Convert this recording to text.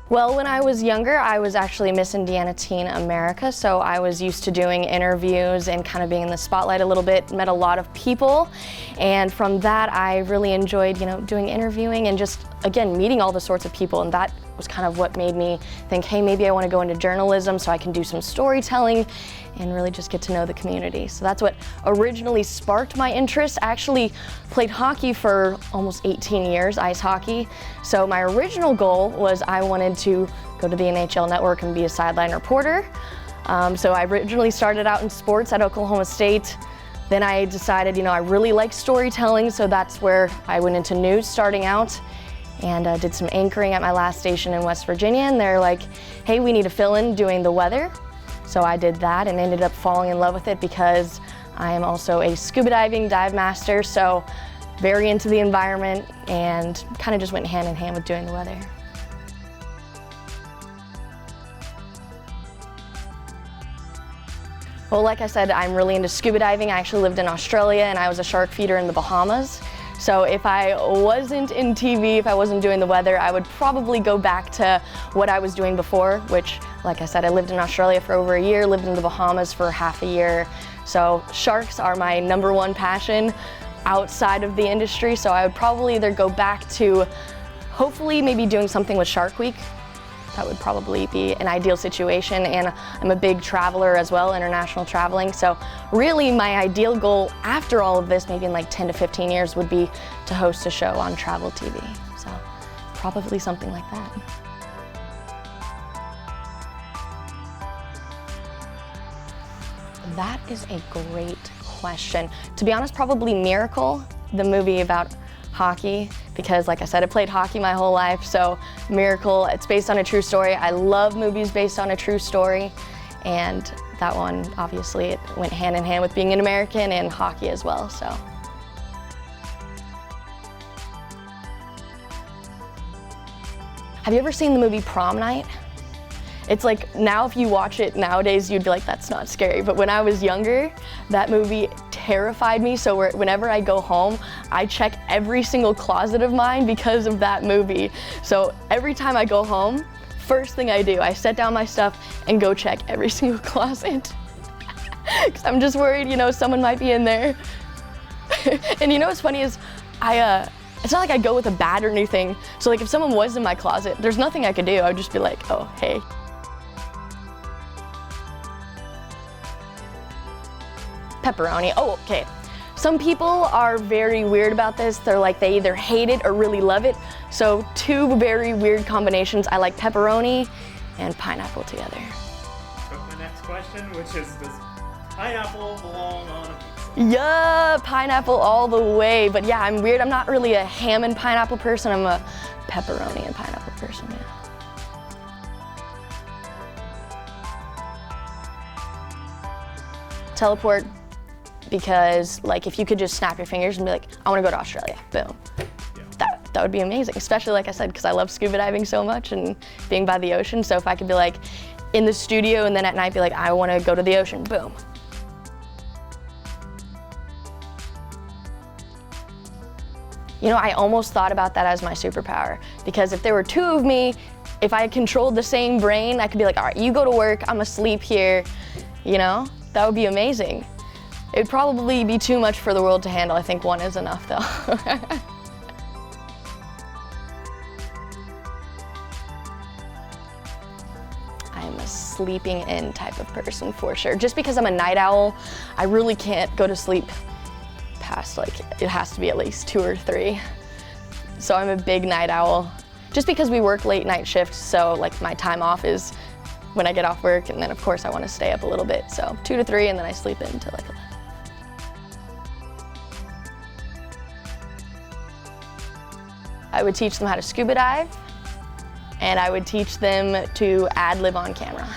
Well, when I was younger, I was actually Miss Indiana Teen America, so I was used to doing interviews and kind of being in the spotlight a little bit, met a lot of people, and from that I really enjoyed, doing interviewing and just, again, meeting all the sorts of people, and that was kind of what made me think, hey, maybe I want to go into journalism so I can do some storytelling and really just get to know the community. So that's what originally sparked my interest. I actually played hockey for almost 18 years, ice hockey. So my original goal was I wanted to go to the NHL Network and be a sideline reporter. So I originally started out in sports at Oklahoma State. Then I decided, I really like storytelling, so that's where I went into news starting out. And did some anchoring at my last station in West Virginia, and they're like, hey, we need to fill in doing the weather. So I did that and ended up falling in love with it because I am also a scuba diving dive master, so very into the environment and kind of just went hand in hand with doing the weather. Well, like I said, I'm really into scuba diving. I actually lived in Australia and I was a shark feeder in the Bahamas. So if I wasn't in TV, if I wasn't doing the weather, I would probably go back to what I was doing before, which, like I said, I lived in Australia for over a year, lived in the Bahamas for half a year. So sharks are my #1 passion outside of the industry. So I would probably either go back to hopefully maybe doing something with Shark Week. That would probably be an ideal situation, and I'm a big traveler as well, international traveling. So really my ideal goal after all of this, maybe in like 10 to 15 years, would be to host a show on travel TV. So probably something like that. That is a great question. To be honest, probably Miracle, the movie about hockey, because like I said, I played hockey my whole life, so Miracle, it's based on a true story. I love movies based on a true story, and that one, obviously, it went hand in hand with being an American and hockey as well, so. Have you ever seen the movie Prom Night? It's like, now if you watch it nowadays, you'd be like, that's not scary. But when I was younger, that movie terrified me. So whenever I go home, I check every single closet of mine because of that movie. So every time I go home, first thing I do, I set down my stuff and go check every single closet. Because I'm just worried, someone might be in there. And what's funny is, it's not like I go with a bat or anything. So like if someone was in my closet, there's nothing I could do. I would just be like, oh, hey. Pepperoni. Oh, okay. Some people are very weird about this. They're like, they either hate it or really love it. So 2 very weird combinations. I like pepperoni and pineapple together. My next question, which is, does pineapple belong on a pizza? Yeah, pineapple all the way. But yeah, I'm weird. I'm not really a ham and pineapple person. I'm a pepperoni and pineapple person, yeah. Teleport. Because like if you could just snap your fingers and be like, I want to go to Australia, boom. Yeah. That would be amazing, especially like I said, because I love scuba diving so much and being by the ocean. So if I could be like in the studio and then at night be like, I want to go to the ocean, boom. I almost thought about that as my superpower, because if there were 2 of me, if I controlled the same brain, I could be like, all right, you go to work, I'm asleep here, that would be amazing. It'd probably be too much for the world to handle. I think 1 is enough, though. I'm a sleeping in type of person, for sure. Just because I'm a night owl, I really can't go to sleep past, it has to be at least 2 or 3. So I'm a big night owl. Just because we work late night shifts, so my time off is when I get off work, and then of course I want to stay up a little bit. So 2 to 3, and then I sleep in until 11. I would teach them how to scuba dive, and I would teach them to ad-lib on camera.